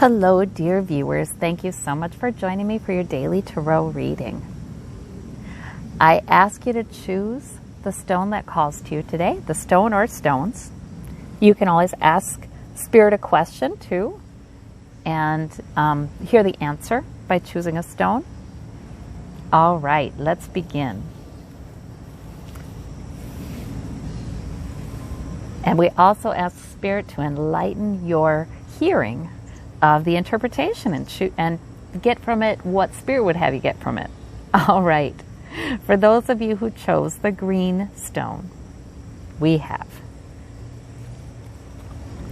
Hello, dear viewers. Thank you so much for joining me for your daily tarot reading. I ask you to choose the stone that calls to you today, the stone or stones. You can always ask Spirit a question too and hear the answer by choosing a stone. All right, let's begin. And we also ask Spirit to enlighten your hearing of the interpretation and get from it what Spirit would have you get from it. All right. For those of you who chose the green stone, we have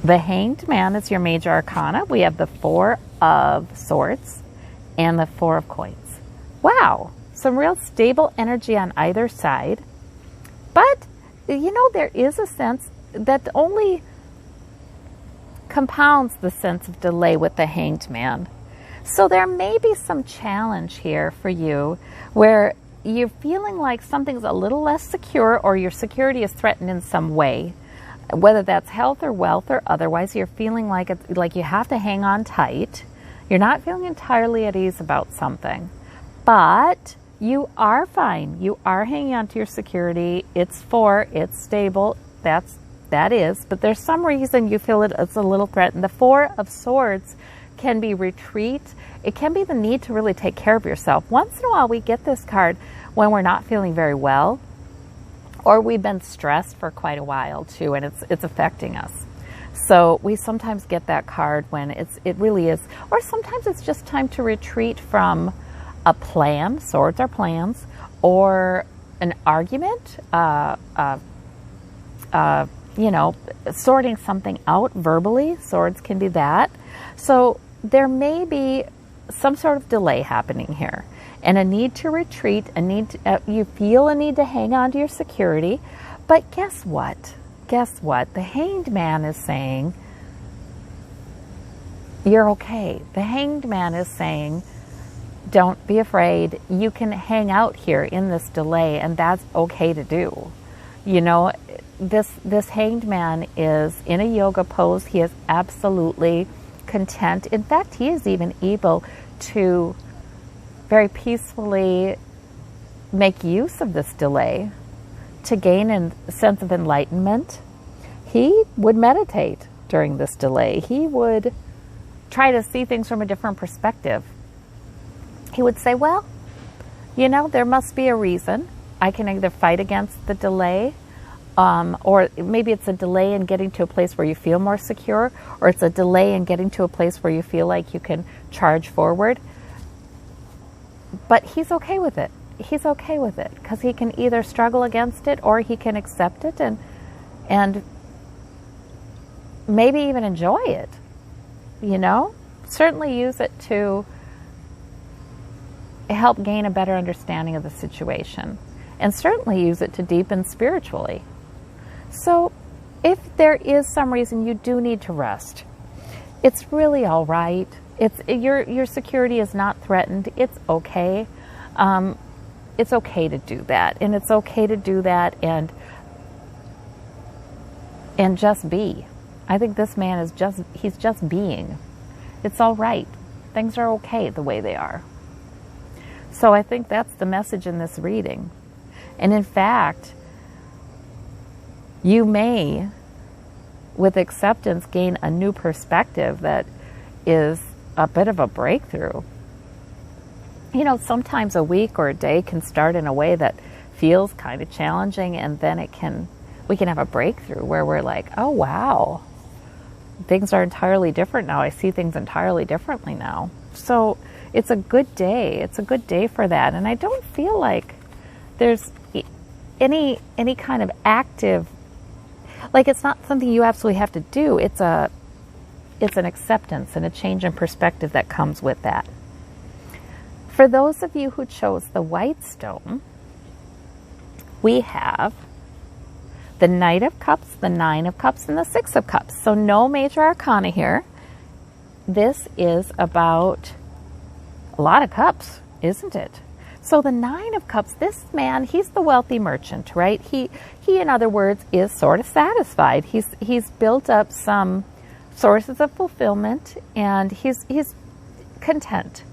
the Hanged Man is your major arcana. We have the Four of Swords and the Four of Coins. Wow. Some real stable energy on either side. But, you know, there is a sense that only compounds the sense of delay with the Hanged Man. So there may be some challenge here for you where you're feeling like something's a little less secure or your security is threatened in some way, whether that's health or wealth or otherwise. You're feeling like you have to hang on tight. You're not feeling entirely at ease about something, but you are fine. You are hanging on to your security. It's stable. That is, but there's some reason you feel it's a little threatened. The Four of Swords can be retreat. It can be the need to really take care of yourself. Once in a while we get this card when we're not feeling very well, or we've been stressed for quite a while too, and it's affecting us. So we sometimes get that card when it really is, or sometimes it's just time to retreat from a plan. Swords are plans, or an argument, you know, sorting something out verbally. Swords can be that. So there may be some sort of delay happening here and a need to retreat, you feel a need to hang on to your security. But guess what? Guess what? The Hanged Man is saying you're okay. The Hanged Man is saying don't be afraid. You can hang out here in this delay, and that's okay to do. You know, this Hanged Man is in a yoga pose. He is absolutely content. In fact, he is even able to very peacefully make use of this delay to gain a sense of enlightenment. He would meditate during this delay. He would try to see things from a different perspective. He would say, well, you know, there must be a reason. I can either fight against the delay, or maybe it's a delay in getting to a place where you feel more secure, or it's a delay in getting to a place where you feel like you can charge forward. But he's okay with it. He's okay with it because he can either struggle against it or he can accept it and maybe even enjoy it. You know, certainly use it to help gain a better understanding of the situation, and certainly use it to deepen spiritually. So if there is some reason you do need to rest, it's really all right. Your security is not threatened. It's okay. It's okay to do that, and it's okay to do that and just be. I think this man he's just being. It's all right. Things are okay the way they are. So I think that's the message in this reading. And in fact, you may, with acceptance, gain a new perspective that is a bit of a breakthrough. You know, sometimes a week or a day can start in a way that feels kind of challenging, and then we can have a breakthrough where we're like, oh wow, things are entirely different now. I see things entirely differently now. So it's a good day. It's a good day for that. And I don't feel like there's any kind of active, like it's not something you absolutely have to do. It's an acceptance and a change in perspective that comes with that. For those of you who chose the white stone, we have the Knight of Cups, the Nine of Cups, and the Six of Cups. So no major arcana here. This is about a lot of cups, isn't it? So the Nine of Cups, this man, he's the wealthy merchant, right? He in other words, is sort of satisfied. He's built up some sources of fulfillment, and he's content.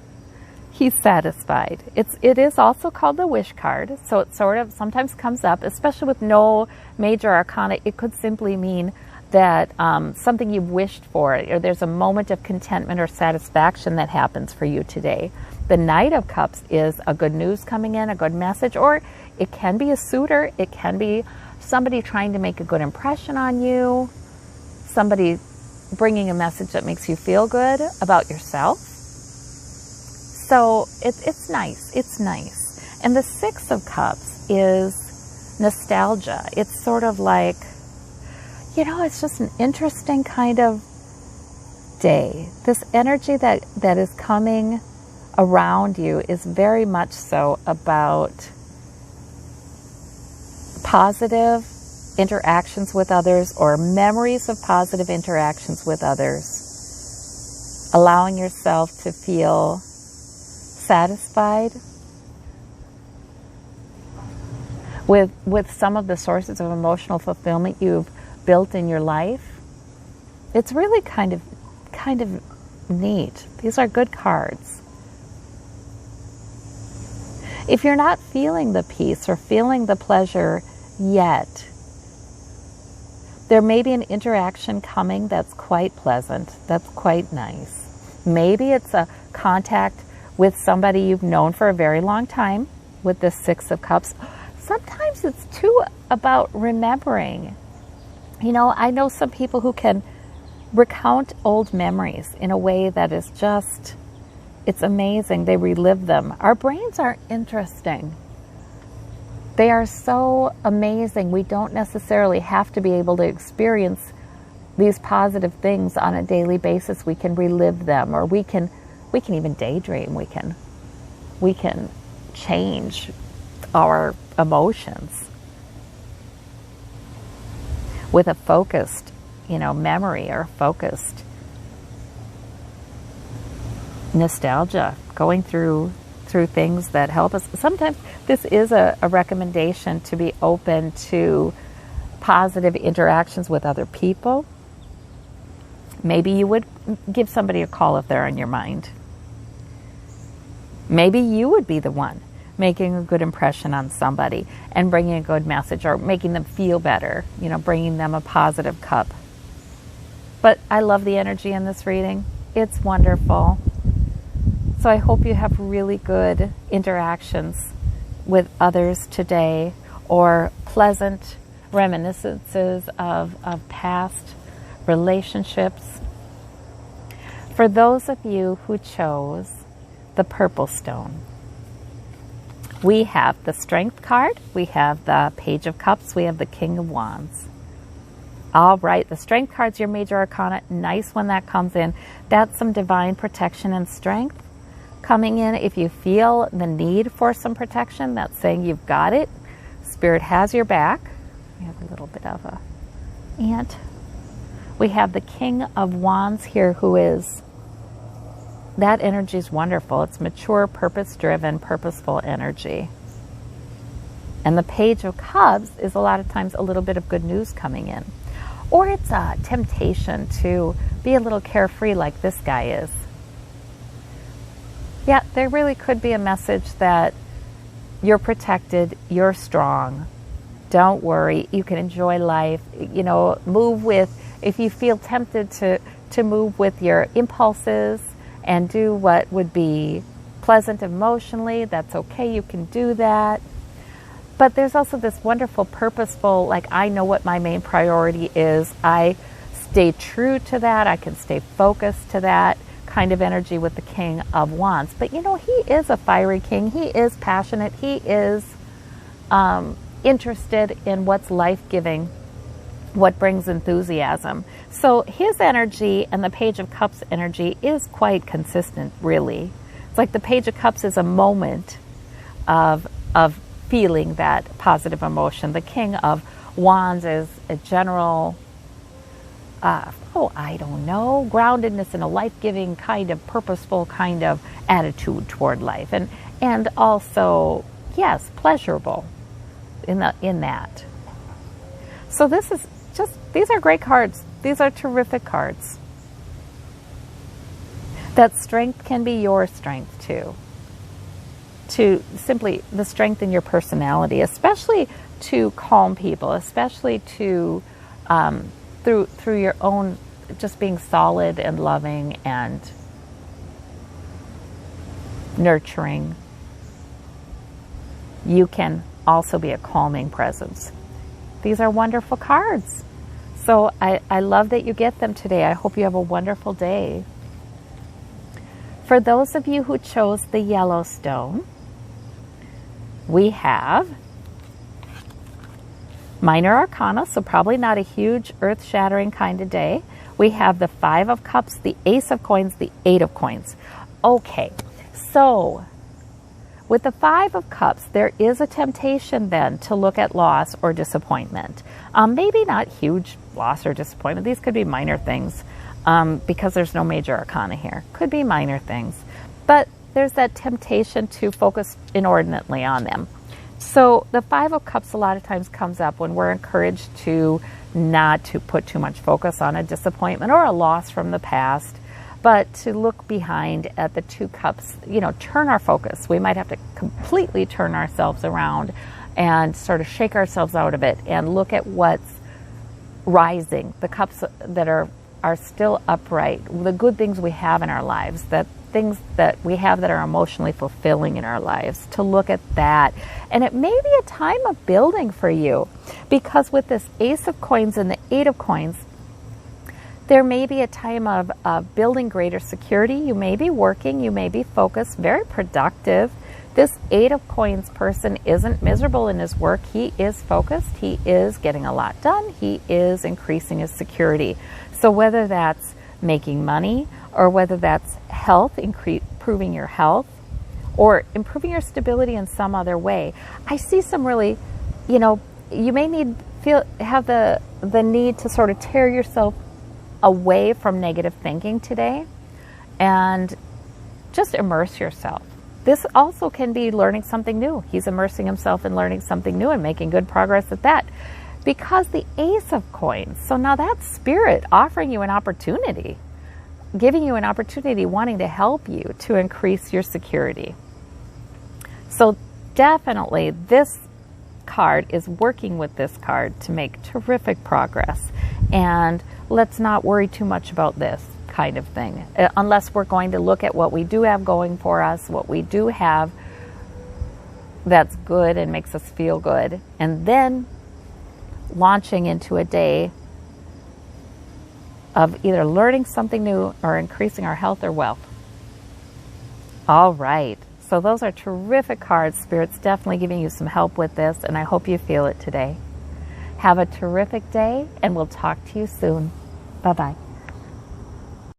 He's satisfied. It is also called the wish card, so it sort of sometimes comes up, especially with no major arcana. It could simply mean that something you've wished for, or there's a moment of contentment or satisfaction that happens for you today. The Knight of Cups is a good news coming in, a good message, or it can be a suitor. It can be somebody trying to make a good impression on you, somebody bringing a message that makes you feel good about yourself. So it's nice. It's nice. And the Six of Cups is nostalgia. It's sort of like, it's just an interesting kind of day. This energy that is coming around you is very much so about positive interactions with others, or memories of positive interactions with others. Allowing yourself to feel satisfied with some of the sources of emotional fulfillment you've built in your life. It's really kind of neat. These are good cards. If you're not feeling the peace or feeling the pleasure yet, there may be an interaction coming that's quite pleasant, that's quite nice. Maybe it's a contact with somebody you've known for a very long time with the Six of Cups. Sometimes it's too about remembering. I know some people who can recount old memories in a way that is just, it's amazing. They relive them. Our brains are interesting. They are so amazing. We don't necessarily have to be able to experience these positive things on a daily basis. We can relive them, or we can even daydream. We can change our emotions with a focused, memory, or focused nostalgia, going through things that help us. Sometimes this is a recommendation to be open to positive interactions with other people. Maybe you would give somebody a call if they're on your mind. Maybe you would be the one making a good impression on somebody and bringing a good message, or making them feel better, bringing them a positive cup. But I love the energy in this reading. It's wonderful. So I hope you have really good interactions with others today, or pleasant reminiscences of past relationships. For those of you who chose the purple stone, we have the Strength card, we have the Page of Cups, we have the King of Wands. All right, the Strength card's your major arcana. Nice when that comes in. That's some divine protection and strength coming in. If you feel the need for some protection, that's saying you've got it. Spirit has your back. We have a little bit of a ant. We have the King of Wands here, who is, that energy is wonderful. It's mature, purpose-driven, purposeful energy. And the Page of Cups is a lot of times a little bit of good news coming in. Or it's a temptation to be a little carefree like this guy is. Yeah, there really could be a message that you're protected, you're strong, don't worry, you can enjoy life, move with, if you feel tempted to move with your impulses and do what would be pleasant emotionally, that's okay, you can do that. But there's also this wonderful, purposeful, like, I know what my main priority is. I stay true to that. I can stay focused to that kind of energy with the King of Wands. But, he is a fiery king. He is passionate. He is interested in what's life-giving, what brings enthusiasm. So his energy and the Page of Cups energy is quite consistent, really. It's like the Page of Cups is a moment of feeling that positive emotion. The King of Wands is a general, groundedness in a life-giving kind of purposeful kind of attitude toward life. And also, yes, pleasurable in that. So these are great cards. These are terrific cards. That strength can be your strength too. To simply the strength in your personality, especially to calm people, especially to through your own just being solid and loving and nurturing. You can also be a calming presence. These are wonderful cards. So I love that you get them today. I hope you have a wonderful day. For those of you who chose the Yellowstone, we have Minor Arcana, so probably not a huge earth-shattering kind of day. We have the Five of Cups, the Ace of Coins, the Eight of Coins. Okay, so with the Five of Cups, there is a temptation then to look at loss or disappointment. Maybe not huge loss or disappointment. These could be minor things because there's no major arcana here. Could be minor things. But there's that temptation to focus inordinately on them. So the Five of Cups a lot of times comes up when we're encouraged to not to put too much focus on a disappointment or a loss from the past, but to look behind at the Two Cups, you know, turn our focus. We might have to completely turn ourselves around and sort of shake ourselves out of it and look at what's rising, the cups that are still upright, the good things we have in our lives, that things that we have that are emotionally fulfilling in our lives, to look at that. And it may be a time of building for you, because with this Ace of Coins and the Eight of Coins, there may be a time of building greater security. You may be working, you may be focused, very productive. This Eight of Coins person isn't miserable in his work. He is focused. He is getting a lot done. He is increasing his security. So whether that's making money or whether that's health, improving your health, or improving your stability in some other way, I see some really, you know, you may have the need to sort of tear yourself away from negative thinking today and just immerse yourself. This also can be learning something new. He's immersing himself in learning something new and making good progress at that. Because the Ace of Coins, so now that's Spirit offering you an opportunity, giving you an opportunity, wanting to help you to increase your security. So definitely this card is working with this card to make terrific progress. And let's not worry too much about this kind of thing, unless we're going to look at what we do have going for us, what we do have that's good and makes us feel good, and then launching into a day of either learning something new or increasing our health or wealth. All right, so those are terrific cards. Spirit's definitely giving you some help with this, and I hope you feel it today. Have a terrific day, and we'll talk to you soon. Bye-bye.